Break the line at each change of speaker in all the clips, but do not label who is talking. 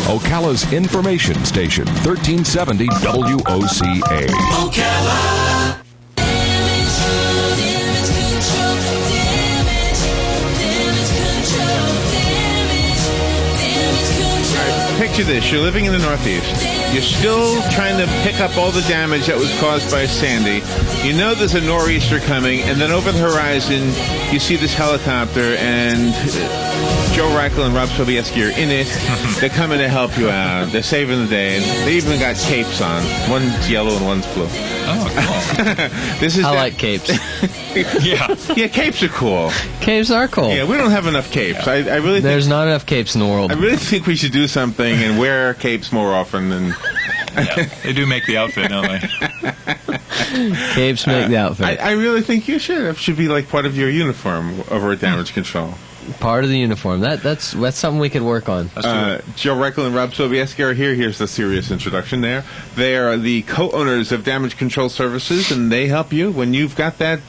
Ocala's information station, 1370 WOCA.
Ocala.
Picture this. You're living in the Northeast. You're still trying to pick up all the damage that was caused by Sandy. You know there's a nor'easter coming, and then over the horizon, you see this helicopter, and Joe Reichel and Rob Sobieski are in it. They're coming to help you out. They're saving the day. They even got capes on. One's yellow and one's blue.
Oh, cool.
I like capes.
Yeah.
Yeah, capes are cool.
Capes are cool.
Yeah, we don't have enough capes. I really think
There's not enough capes in the world.
I really think we should do something and wear capes more often. And
Yeah, they do make the outfit, don't they?
Capes make the outfit.
I really think you should. It should be like part of your uniform over at Damage Control.
Part of the uniform. That's something we could work on.
Joe Reichel and Rob Sobieski are here. Here's the serious introduction there. They are the co-owners of Damage Control Services, and they help you when you've got that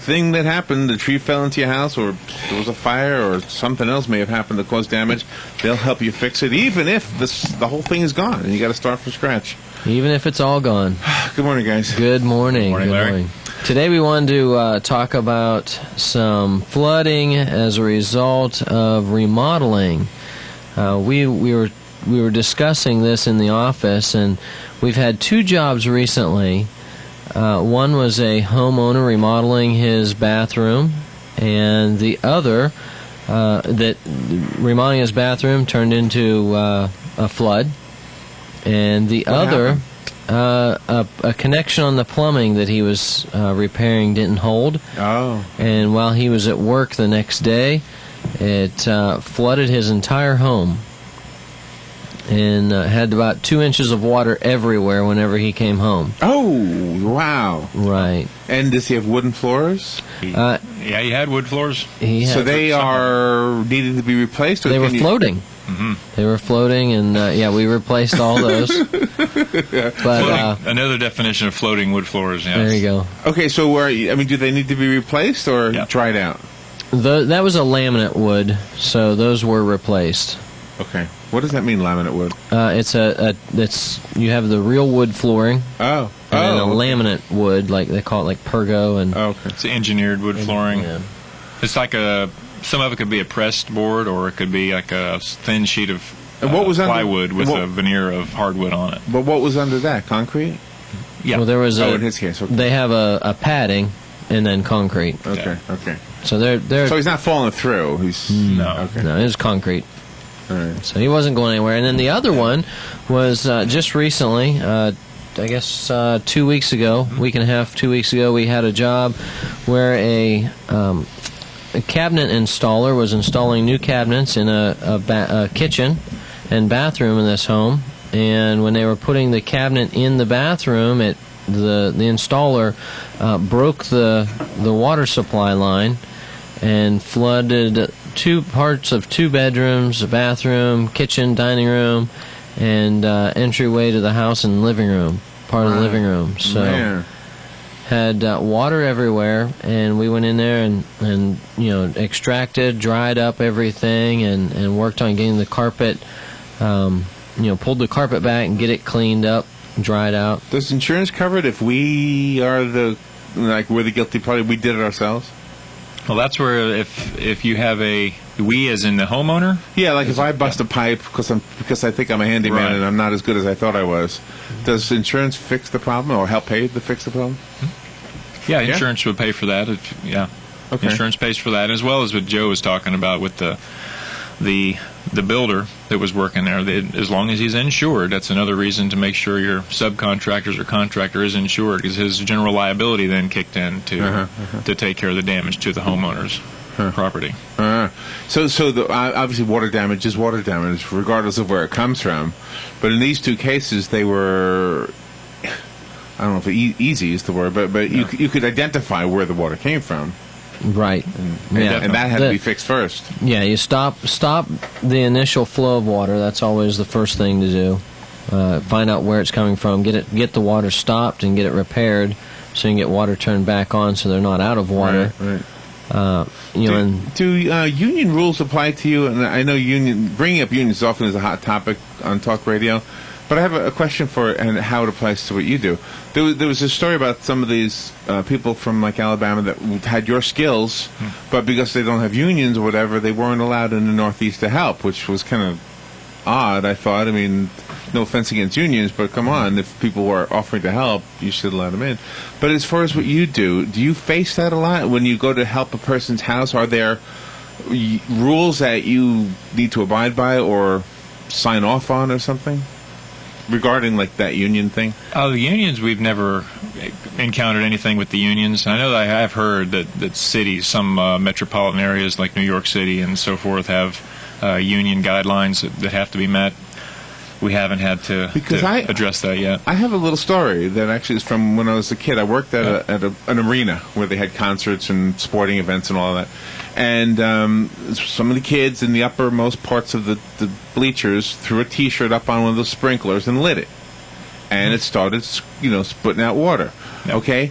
thing that happened, the tree fell into your house, or there was a fire, or something else may have happened that caused damage. They'll help you fix it, even if the whole thing is gone, and you got to start from scratch.
Even if it's all gone.
Good morning, guys.
Good morning.
Good morning, Larry.
Today we wanted to talk about some flooding as a result of remodeling. We were discussing this in the office, and we've had two jobs recently. One was a homeowner remodeling his bathroom, and the other, that remodeling his bathroom turned into a flood, and the other, a connection on the plumbing that he was repairing didn't hold.
Oh.
And while he was at work the next day, it flooded his entire home, and had about 2 inches of water everywhere whenever he came home.
Oh, wow.
Right.
And does he have wooden floors?
Yeah, he had wood floors.
So they are needing to be replaced? Or
They were floating.
Mm-hmm.
They were floating, and we replaced all those. But
another definition of floating wood floors. Yes.
there you go.
Okay, so do they need to be replaced or dried out?
That was a laminate wood, so those were replaced.
Okay. What does that mean, laminate wood?
It's you have the real wood flooring.
Oh.
And then a laminate wood, like they call it, like Pergo, and
Okay.
It's engineered wood flooring.
Yeah.
It's like some of it could be a pressed board, or it could be like a thin sheet of
And what was under-
plywood with a veneer of hardwood on it.
But what was under that? Concrete?
Yeah.
Well, there was
in his case, okay.
They have a padding and then concrete.
Okay, okay.
So they're
So he's not falling through. He's
No.
Okay.
no, it was concrete.
All right.
So he wasn't going anywhere. And then the other one was just recently, I guess 2 weeks ago, week and a half, 2 weeks ago, we had a job where a cabinet installer was installing new cabinets in a kitchen and bathroom in this home. And when they were putting the cabinet in the bathroom, the installer broke the water supply line and flooded two parts of two bedrooms, a bathroom, kitchen, dining room, and entryway to the house and living room, part of the living room. So had water everywhere, and we went in there and extracted, dried up everything, and worked on getting the carpet, pulled the carpet back and get it cleaned up, dried out.
Does insurance cover it if we are we're the guilty party, we did it ourselves?
Well, that's where if you have we as in the homeowner.
Yeah, like if I bust a pipe because I think I'm a handyman
Right.
and I'm not as good as I thought I was, does insurance fix the problem or help pay to fix the problem?
Yeah, insurance would pay for that.
Okay.
Insurance pays for that, as well as what Joe was talking about with the builder that was working there. As long as he's insured, that's another reason to make sure your subcontractors or contractor is insured, because his general liability then kicked in to take care of the damage to the homeowner's property.
So obviously water damage is water damage, regardless of where it comes from. But in these two cases, they were, I don't know if easy is the word, but you could identify where the water came from.
Right.
And that had to be fixed first.
Yeah, you stop the initial flow of water. That's always the first thing to do. Find out where it's coming from. Get the water stopped and get it repaired, so you can get water turned back on, so they're not out of water.
Right. Do union rules apply to you? And I know bringing up unions often is a hot topic on talk radio, but I have a question for it and how it applies to what you do. There was a story about some of these people from like Alabama that had your skills, but because they don't have unions or whatever, they weren't allowed in the Northeast to help, which was kind of odd, I thought. I mean, no offense against unions, but come on, if people were offering to help, you should let them in. But as far as what you do you face that a lot when you go to help a person's house? Are there rules that you need to abide by or sign off on or something regarding like that union thing?
The unions, we've never encountered anything with the unions. I know that I have heard that cities, some metropolitan areas like New York City and so forth, have union guidelines that have to be met. We haven't had to address that yet. I have a little story that actually is from when I was a kid. I worked at an arena where they had concerts and sporting events and all of that. And some of the kids in the uppermost parts of the bleachers threw a T-shirt up on one of the sprinklers and lit it. And it started, spitting out water. Yep. Okay?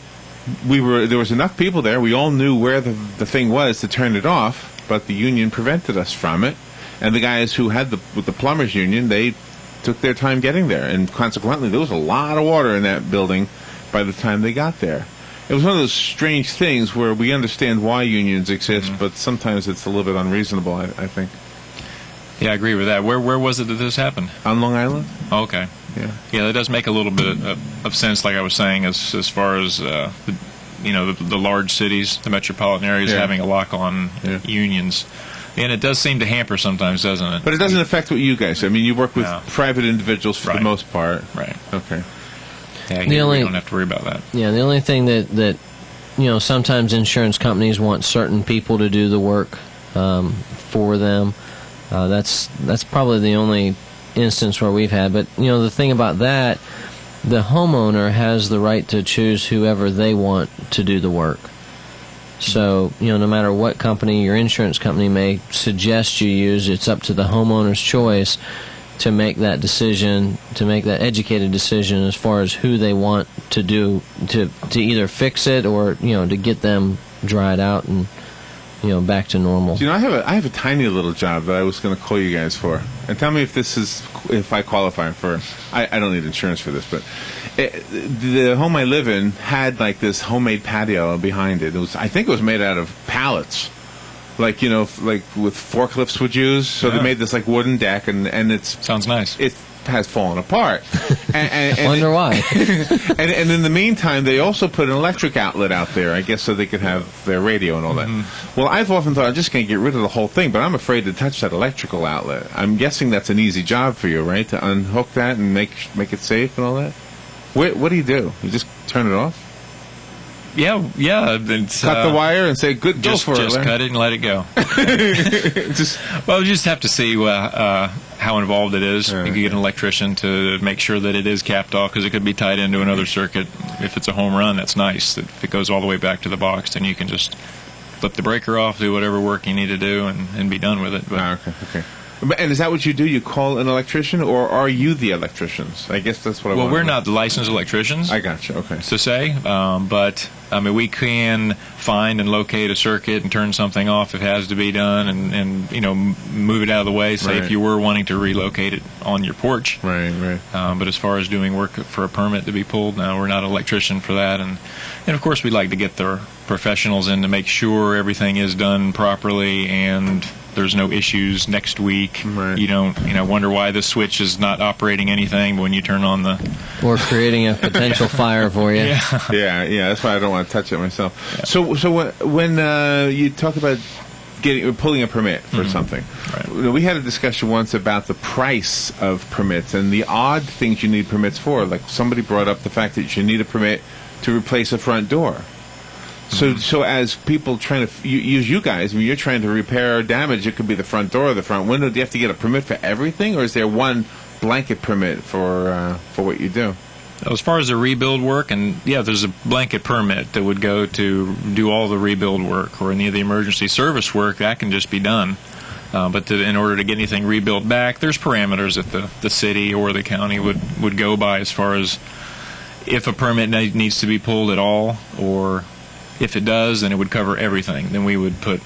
There was enough people there. We all knew where the thing was to turn it off, but the union prevented us from it. And the guys who had with the plumbers union, they took their time getting there, and consequently there was a lot of water in that building by the time they got there. It was one of those strange things where we understand why unions exist, but sometimes it's a little bit unreasonable, I think. Yeah, I agree with that. Where was it that this happened?
On Long Island.
Oh, okay. Yeah, that does make a little bit of sense, like I was saying, as far as the large cities, the metropolitan areas having a lock on unions. And it does seem to hamper sometimes, doesn't it?
But it doesn't affect what you guys do. I mean, you work with private individuals for the most part.
Right.
Okay.
Yeah, we don't have to worry about that.
Yeah, the only thing that sometimes insurance companies want certain people to do the work for them. That's probably the only instance where we've had. But, the thing about that, the homeowner has the right to choose whoever they want to do the work. So, no matter what company your insurance company may suggest you use, it's up to the homeowner's choice to make that decision, to make that educated decision as far as who they want to do, to either fix it or, to get them dried out and, back to normal.
I have a tiny little job that I was going to call you guys for. And tell me if I qualify for, I don't need insurance for this, but the home I live in had like this homemade patio behind it. I think it was made out of pallets, like with forklifts would use. So they made this like wooden deck, and it's
sounds nice.
It has fallen apart. and
wonder why.
and in the meantime, they also put an electric outlet out there, I guess, so they could have their radio and all that. Well, I've often thought I'm just going to get rid of the whole thing, but I'm afraid to touch that electrical outlet. I'm guessing that's an easy job for you, right? To unhook that and make it safe and all that. What do? You just turn it off?
Yeah.
Cut the wire and say, "Good, go for it."
Just cut it and let it go. Well, you just have to see how involved it is. You can get an electrician to make sure that it is capped off, because it could be tied into another circuit. If it's a home run, that's nice. If it goes all the way back to the box, then you can just flip the breaker off, do whatever work you need to do, and be done with it. But,
okay. And is that what you do? You call an electrician, or are you the electricians? I guess that's what I want.
Well, we're not licensed electricians.
I got you. Okay.
To say, but I mean, we can find and locate a circuit and turn something off if it has to be done, and move it out of the way. Say if you were wanting to relocate it on your porch.
Right.
But as far as doing work for a permit to be pulled, no, we're not an electrician for that, and of course we'd like to get the professionals in to make sure everything is done properly and there's no issues next week.
Right.
You don't, wonder why the switch is not operating anything when you turn on the...
Or creating a potential fire for you.
Yeah, that's why I don't want to touch it myself.
Yeah.
So when you talk about pulling a permit for something, we had a discussion once about the price of permits and the odd things you need permits for. Like somebody brought up the fact that you need a permit to replace a front door. So as people trying to use you guys, I mean, you're trying to repair damage. It could be the front door or the front window. Do you have to get a permit for everything, or is there one blanket permit for what you do?
As far as the rebuild work, and there's a blanket permit that would go to do all the rebuild work, or any of the emergency service work that can just be done. But in order to get anything rebuilt back, there's parameters that the city or the county would go by as far as if a permit needs to be pulled at all, or if it does, then it would cover everything. Then we would put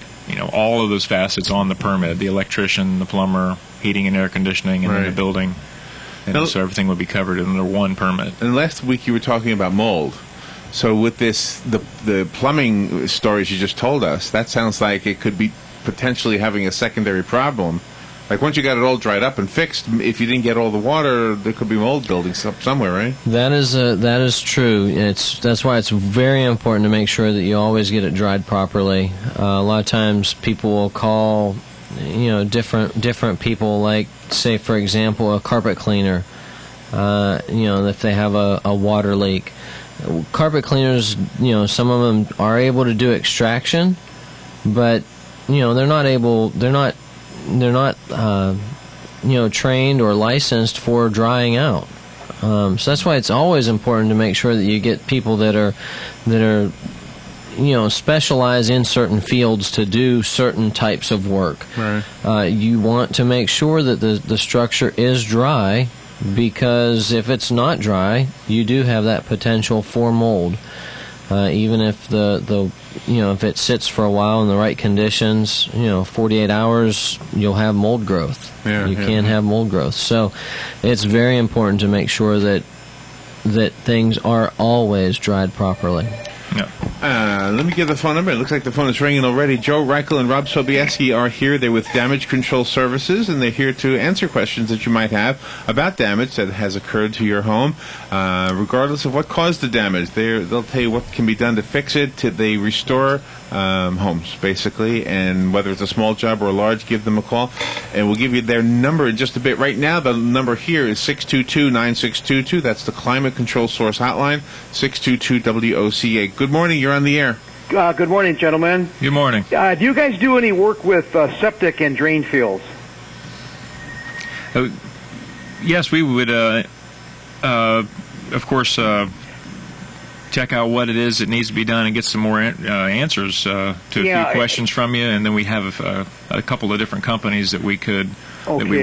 all of those facets on the permit: the electrician, the plumber, heating and air conditioning, and then the building. And so everything would be covered under one permit.
And last week you were talking about mold. So with this, the plumbing stories you just told us, that sounds like it could be potentially having a secondary problem. Like once you got it all dried up and fixed, if you didn't get all the water, there could be mold building somewhere, right?
That is true. That's why it's very important to make sure that you always get it dried properly. A lot of times people will call, different people, like say for example a carpet cleaner. If they have a water leak, carpet cleaners, some of them are able to do extraction, but they're not trained or licensed for drying out. So that's why it's always important to make sure that you get people that are specialize in certain fields to do certain types of work.
Right.
You want to make sure that the structure is dry, because if it's not dry, you do have that potential for mold. Even if if it sits for a while in the right conditions, 48 hours, you'll have mold growth. You can have mold growth. So it's very important to make sure that things are always dried properly.
Let me give the phone number. It looks like the phone is ringing already. Joe Reichel and Rob Sobieski are here. They're with Damage Control Services, and they're here to answer questions that you might have about damage that has occurred to your home, regardless of what caused the damage. They'll tell you what can be done to fix it. They restore homes, basically, and whether it's a small job or a large, give them a call, and we'll give you their number in just a bit. Right now, the number here is 622-9622. That's the Climate Control Source Hotline, 622-WOCA. Good morning. You're on the air.
Good morning, gentlemen.
Good morning.
Do you guys do any work with septic and drain fields?
Yes, we would, of course, check out what it is that needs to be done and get some more answers to a few questions from you, and then we have a couple of different companies that we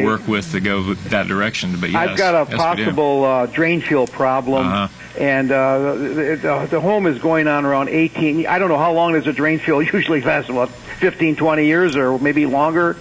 work with to go that direction. But yes,
I've got a possible drain field problem, and the home is going on around 18. I don't know how long does a drain field usually last, about 15, 20 years, or maybe longer.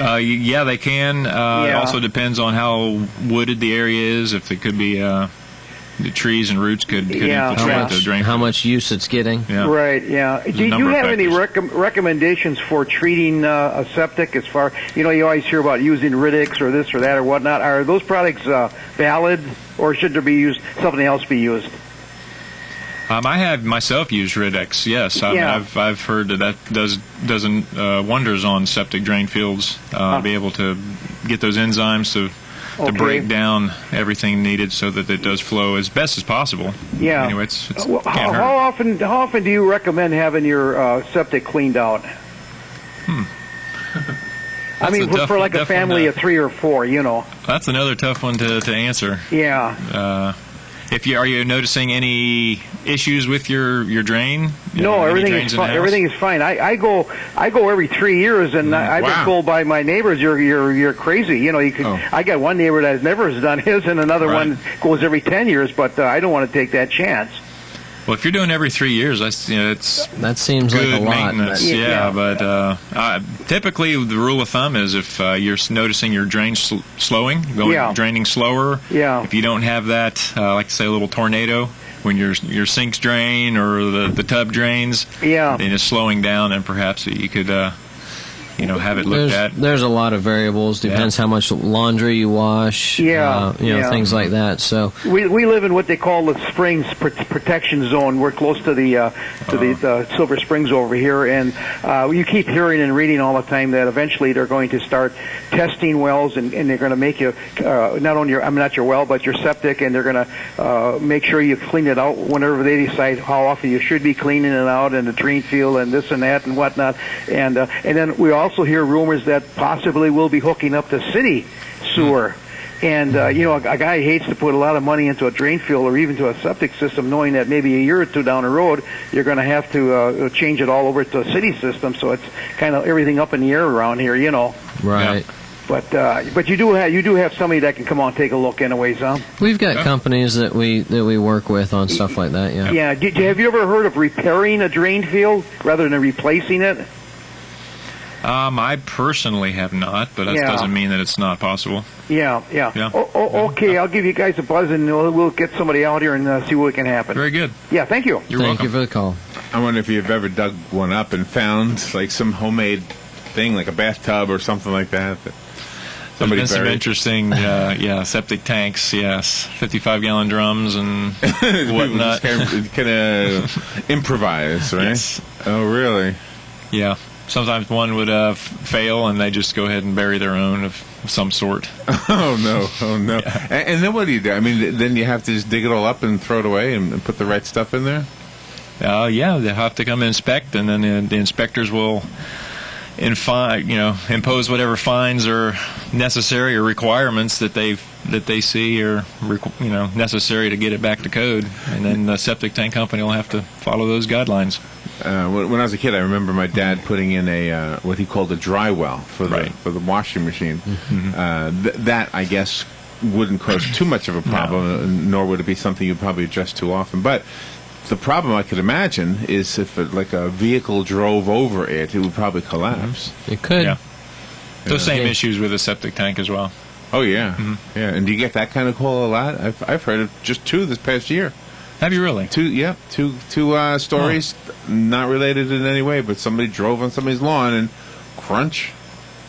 Yeah, they can. It also depends on how wooded the area is. If it could be the trees and roots could infiltrate the drain.
How much use it's getting.
Yeah.
Right, yeah. Do you have any recommendations for treating a septic as far, you always hear about using Ridix or this or that or whatnot. Are those products valid, or should there be something else be used?
I have myself used Ridix, yes. I've heard that does wonders on septic drain fields, be able to get those enzymes to break down everything needed so that it does flow as best as possible. Yeah. Anyway,
how often do you recommend having your septic cleaned out? I mean, for like a family of 3 or 4,
That's another tough one to answer.
Yeah.
Are you noticing any issues with your drain?
No, everything is fine. Everything is fine. I go every 3 years, and I've been told by my neighbors, you're crazy. I got one neighbor that never has done his, and another one goes every 10 years. But I don't want to take that chance.
Well, if you're doing every 3 years, that
seems
good
like a lot.
Maintenance. But typically the rule of thumb is if you're noticing your drain slowing, draining slower.
Yeah.
If you don't have that, like say a little tornado, when your sinks drain or the tub drains, then it's slowing down, and perhaps you could have it looked at.
There's a lot of variables. Depends how much laundry you wash. Things like that. So
we live in what they call the Springs protection zone. We're close to the Silver Springs over here, and you keep hearing and reading all the time that eventually they're going to start testing wells, and they're going to make you not only not your well, but your septic, and they're going to make sure you clean it out whenever they decide how often you should be cleaning it out, and the drain field and this and that and whatnot, and then we also hear rumors that possibly we'll be hooking up the city sewer. And, a guy hates to put a lot of money into a drain field or even to a septic system, knowing that maybe a year or two down the road, you're going to have to change it all over to a city system. So it's kind of everything up in the air around here,
Right.
But you do have somebody that can come on and take a look anyways, huh?
We've got companies that we work with on stuff like that. Yeah.
Yeah. Have you ever heard of repairing a drain field rather than replacing it?
I personally have not, but that doesn't mean that it's not possible.
Yeah. Okay, I'll give you guys a buzz, and we'll get somebody out here and see what can happen.
Very good.
Yeah, thank you.
You're welcome.
Thank you for the call.
I wonder if you've ever dug one up and found like some homemade thing, like a bathtub or something like that.
There's been some interesting, septic tanks, yes, 55-gallon drums and whatnot.
Kind of improvise, right?
Yes.
Oh, really?
Yeah. Sometimes one would fail, and they just go ahead and bury their own of some sort.
Oh, no. Yeah. And then what do you do? I mean, then you have to just dig it all up and throw it away and put the right stuff in there?
Yeah, they have to come and inspect, and then the inspectors will impose whatever fines are necessary or requirements that they see are necessary to get it back to code, and then the septic tank company will have to follow those guidelines.
When I was a kid, I remember my dad putting in a what he called a dry well for the washing machine. Mm-hmm. That I guess wouldn't cause too much of a problem, nor would it be something you'd probably adjust too often. But the problem I could imagine is if a vehicle drove over it, it would probably collapse.
It could.
Yeah. Those same issues with a septic tank as well.
Oh yeah, yeah. And do you get that kind of call a lot? I've heard of just 2 this past year.
Have you really?
2 stories, not related in any way, but somebody drove on somebody's lawn and crunch.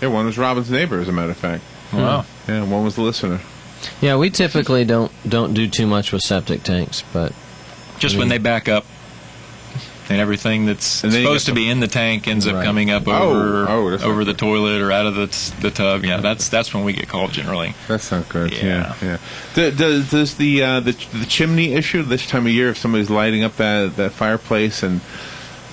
Yeah, one was Robin's neighbor, as a matter of fact.
Wow.
Yeah, one was the listener.
Yeah, we typically don't do too much with septic tanks, but
just when they back up, and everything that's supposed to be in the tank ends up coming up over the toilet or out of the tub. Yeah, that's when we get called generally.
That's not good. Yeah. Does the chimney issue this time of year, if somebody's lighting up that fireplace and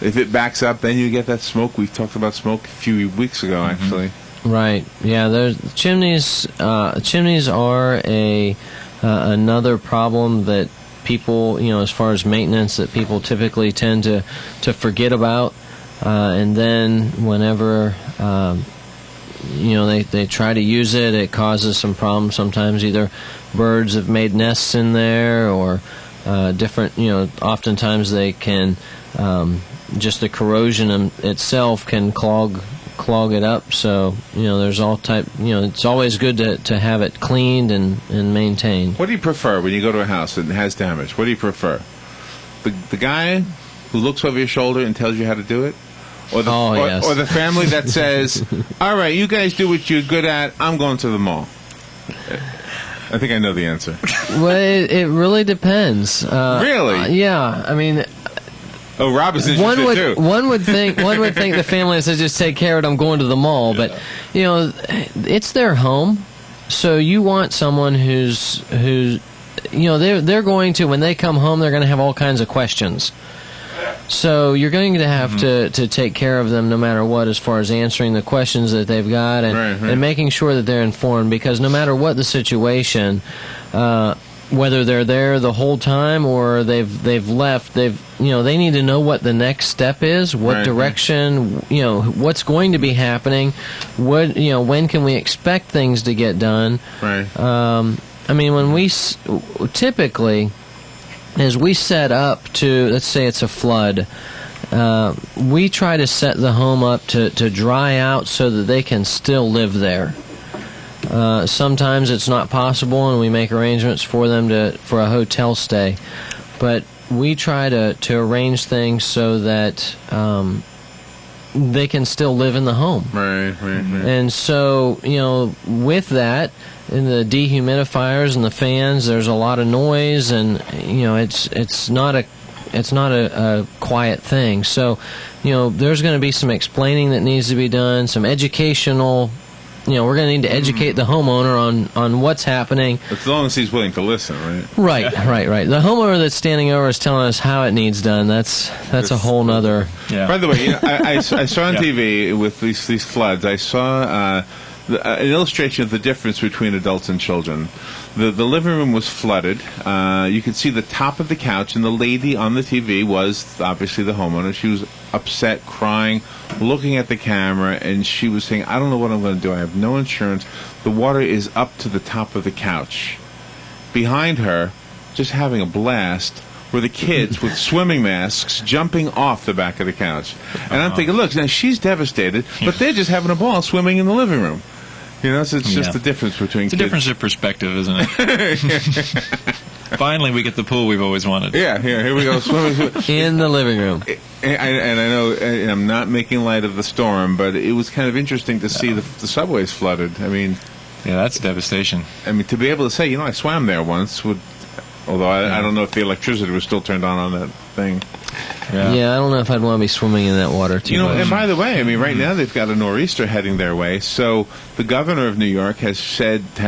if it backs up, then you get that smoke? We talked about smoke a few weeks ago, actually.
Right. Yeah. Chimneys are another problem that people, as far as maintenance, that people typically tend to forget about, and then whenever they try to use it, it causes some problems. Sometimes either birds have made nests in there, or different. Oftentimes they can just the corrosion itself can clog it up. So there's all type. It's always good to have it cleaned and maintained.
What do you prefer when you go to a house that has damage? What do you prefer? The guy who looks over your shoulder and tells you how to do it, or the family that says, "All right, you guys do what you're good at. I'm going to the mall." I think I know the answer.
Well, it really depends.
Really?
Yeah. I mean.
Oh, Rob is interested too.
One would think the family says just take care of it. I'm going to the mall, but it's their home, so you want someone who's they're going to, when they come home, they're going to have all kinds of questions. So you're going to have to take care of them no matter what, as far as answering the questions that they've got and making sure that they're informed, because no matter what the situation. Whether they're there the whole time or they've left, they need to know what the next step is, what direction, what's going to be happening, when can we expect things to get done.
Right.
I mean, when we typically, as we set up to, let's say it's a flood, we try to set the home up to dry out so that they can still live there. Sometimes it's not possible, and we make arrangements for them for a hotel stay. But we try to arrange things so that they can still live in the home.
Right.
And so, with that, in the dehumidifiers and the fans, there's a lot of noise, and it's not a quiet thing. So, there's going to be some explaining that needs to be done, some educational. We're going to need to educate the homeowner on what's happening.
As long as he's willing to listen, right?
Right. The homeowner that's standing over is telling us how it needs done. That's a whole nother.
Yeah. By the way, I saw on TV with these floods. I saw an illustration of the difference between adults and children. The living room was flooded. You could see the top of the couch, and the lady on the TV was obviously the homeowner. She was upset, crying, looking at the camera, and she was saying, I don't know what I'm going to do. I have no insurance. The water is up to the top of the couch. Behind her, just having a blast, were the kids with swimming masks jumping off the back of the couch. And I'm thinking, look, now she's devastated, but they're just having a ball swimming in the living room. You know, so it's just the difference between
It's a difference of perspective, isn't it? Finally, we get the pool we've always wanted.
Yeah, here we go. Swimming.
In the living room.
And I know I'm not making light of the storm, but it was kind of interesting to see the subways flooded. I mean...
Yeah, that's devastation.
I mean, to be able to say, I swam there once would... Although I don't know if the electricity was still turned on that thing.
Yeah, I don't know if I'd want to be swimming in that water too much.
And by the way, I mean, right now they've got a nor'easter heading their way. So the governor of New York has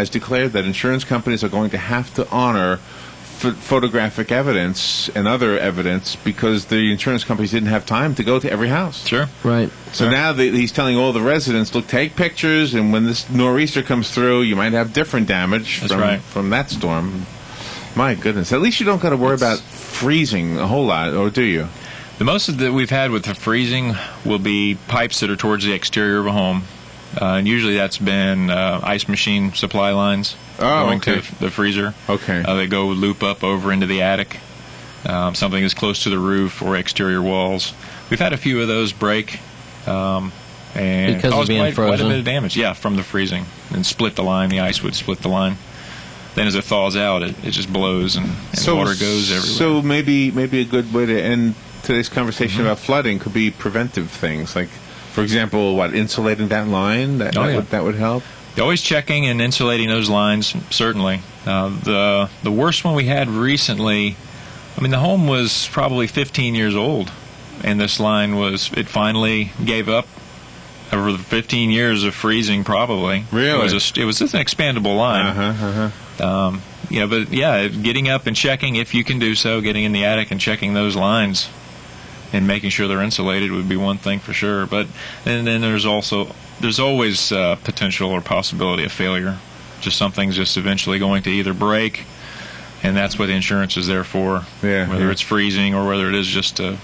declared that insurance companies are going to have to honor photographic evidence and other evidence because the insurance companies didn't have time to go to every house.
Sure.
Right.
So now he's telling all the residents, look, take pictures, and when this nor'easter comes through, you might have different damage from that storm. My goodness. At least you don't got to worry about freezing a whole lot, or do you?
The most that we've had with the freezing will be pipes that are towards the exterior of a home. And usually that's been ice machine supply lines going to the freezer.
Okay.
They go loop up over into the attic. Something that's close to the roof or exterior walls. We've had a few of those break. And
because
caused
of being
quite a
frozen?
bit of damage. Yeah, from the freezing. And split the line. The ice would split the line. Then as it thaws out, it just blows and water goes everywhere.
So maybe a good way to end today's conversation about flooding could be preventive things, like, for example, insulating that line. That would help.
Always checking and insulating those lines, certainly. The worst one we had recently, I mean, the home was probably 15 years old, and this line it finally gave up over the 15 years of freezing, probably.
Really?
It was just an expandable line. Getting up and checking, if you can do so, getting in the attic and checking those lines and making sure they're insulated would be one thing for sure. But and then there's always potential or possibility of failure. Just something's just eventually going to either break, and that's what insurance is there for. Whether it's freezing or whether it is just a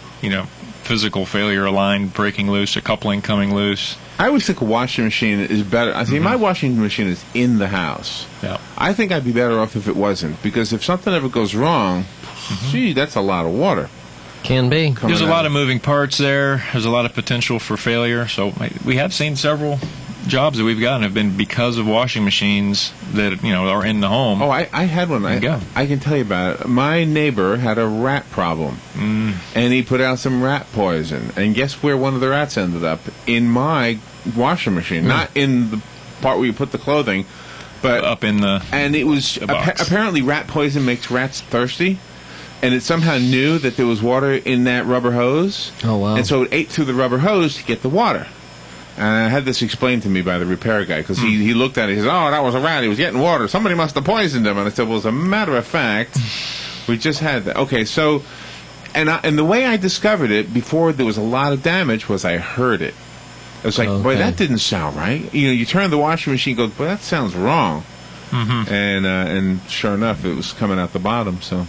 physical failure, a line breaking loose, a coupling coming loose.
I always think a washing machine is better. I think my washing machine is in the house.
Yeah.
I think I'd be better off if it wasn't, because if something ever goes wrong, gee, that's a lot of water.
Can be.
There's a lot of moving parts there. There's a lot of potential for failure. So we have seen several jobs that we've gotten have been because of washing machines that are in the home.
Oh, I had one. I can tell you about it. My neighbor had a rat problem, and he put out some rat poison. And guess where one of the rats ended up? In my washing machine, not in the part where you put the clothing, but
up in the.
And it was apparently rat poison makes rats thirsty. And it somehow knew that there was water in that rubber hose.
Oh, wow.
And so it ate through the rubber hose to get the water. And I had this explained to me by the repair guy, because he looked at it. He said, "Oh, that was a rat. He was getting water. Somebody must have poisoned him." And I said, "Well, as a matter of fact, we just had that." Okay, so, and the way I discovered it before there was a lot of damage was I heard it. I was like, boy, that didn't sound right. You turn the washing machine, go, boy, that sounds wrong. And sure enough, it was coming out the bottom. So.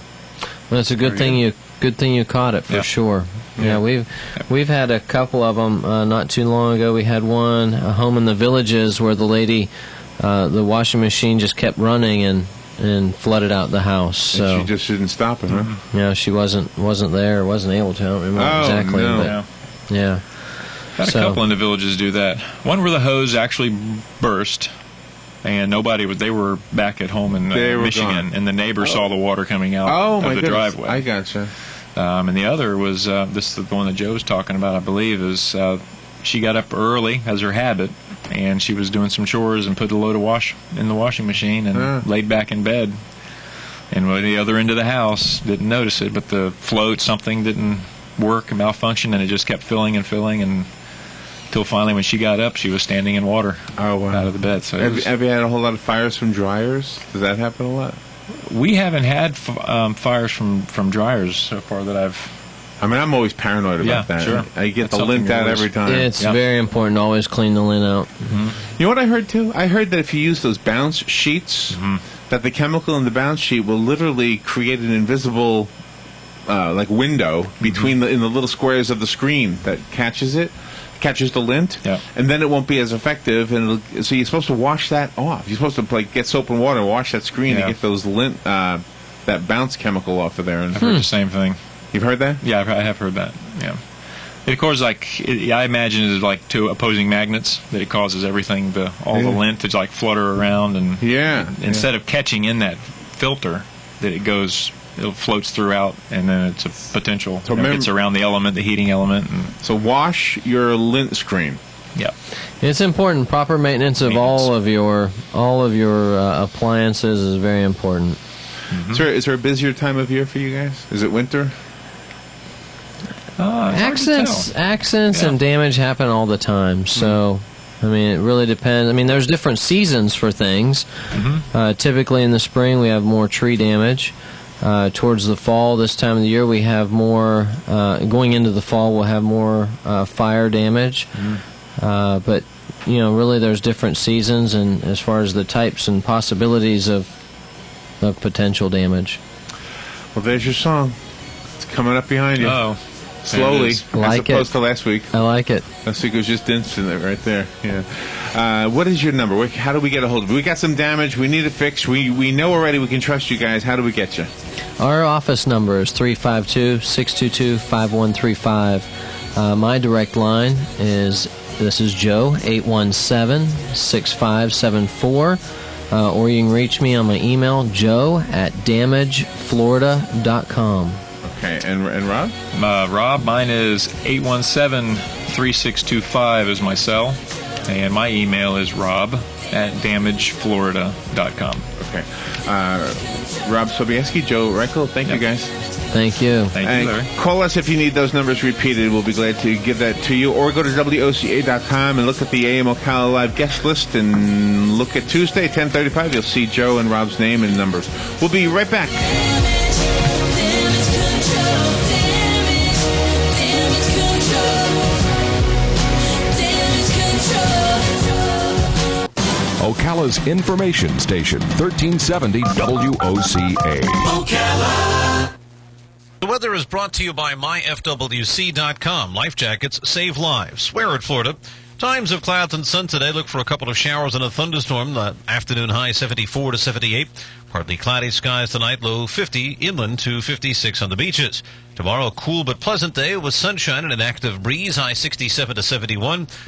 Well, it's a good thing you caught it for sure. Yeah, we've had a couple of them. Not too long ago, we had a home in the Villages where the lady, the washing machine just kept running and flooded out the house. So
and she just didn't stop it, huh?
Yeah, she wasn't there, wasn't able to. I don't remember exactly.
No.
But, yeah.
Had a couple in the Villages do that. One where the hose actually burst. And they were back at home in Michigan, and the neighbor saw the water coming out of the driveway.
I gotcha.
And the other was, this is the one that Joe was talking about, I believe, is she got up early, as her habit, and she was doing some chores and put a load of wash in the washing machine and laid back in bed. And at the other end of the house, didn't notice it, but the float, something didn't work, malfunctioned, and it just kept filling and until finally, when she got up, she was standing in water out of the bed. So
have you had a whole lot of fires from dryers? Does that happen a lot?
We haven't had fires from dryers so far that I've
I mean, I'm always paranoid about that.
Sure.
I get
That's
the lint
something
out
you
every
always-
time.
It's very important to always clean the lint out.
You know what I heard too? I heard that if you use those bounce sheets, that the chemical in the bounce sheet will literally create an invisible, like window between in the little squares of the screen that catches the lint, and then it won't be as effective. And so you're supposed to wash that off. You're supposed to like get soap and water, wash that screen to get those lint, that bounce chemical off of there. And
I've heard the same thing.
You've heard that?
Yeah, I have heard that. Yeah. And of course, I imagine it is like two opposing magnets that it causes everything, all the lint to like flutter around, and instead of catching in that filter, that it floats throughout, and then it's a potential. So it's around the element, the heating element.
So wash your lint screen.
Yeah,
it's important. Proper maintenance of all of your appliances is very important.
Is there a busier time of year for you guys? Is it winter?
Accidents and damage happen all the time. So, I mean, it really depends. I mean, there's different seasons for things. Typically in the spring, we have more tree damage. Towards the fall, this time of the year, we have more. Going into the fall, we'll have more fire damage. But really, there's different seasons, and as far as the types and possibilities of potential damage.
Well, there's your song. It's coming up behind you.
Oh.
Slowly,
like
as opposed to last week.
I like it.
Last week was just instant right there. Yeah. What is your number? How do we get a hold of it? We got some damage. We need it fixed. We know already we can trust you guys. How do we get you?
Our office number is 352-622-5135. My direct line is Joe, 817-6574. Or you can reach me on my email, joe@damageflorida.com.
Okay, and Rob?
Rob, mine is 817-3625 is my cell, and my email is rob@damageflorida.com.
Okay. Rob Sobieski, Joe Reichel, thank you guys.
Thank you.
Thank you, Larry.
Call us if you need those numbers repeated. We'll be glad to give that to you. Or go to WOCA.com and look at the AM Ocala Live guest list and look at Tuesday, 10:35. You'll see Joe and Rob's name and numbers. We'll be right back.
Ocala's information station, 1370 WOCA.
Ocala.
The weather is brought to you by myfwc.com. Life jackets save lives. Where at Florida? Times of clouds and sun today. Look for a couple of showers and a thunderstorm. The afternoon high 74 to 78. Partly cloudy skies tonight. Low 50 inland to 56 on the beaches. Tomorrow, cool but pleasant day with sunshine and an active breeze. High 67 to 71.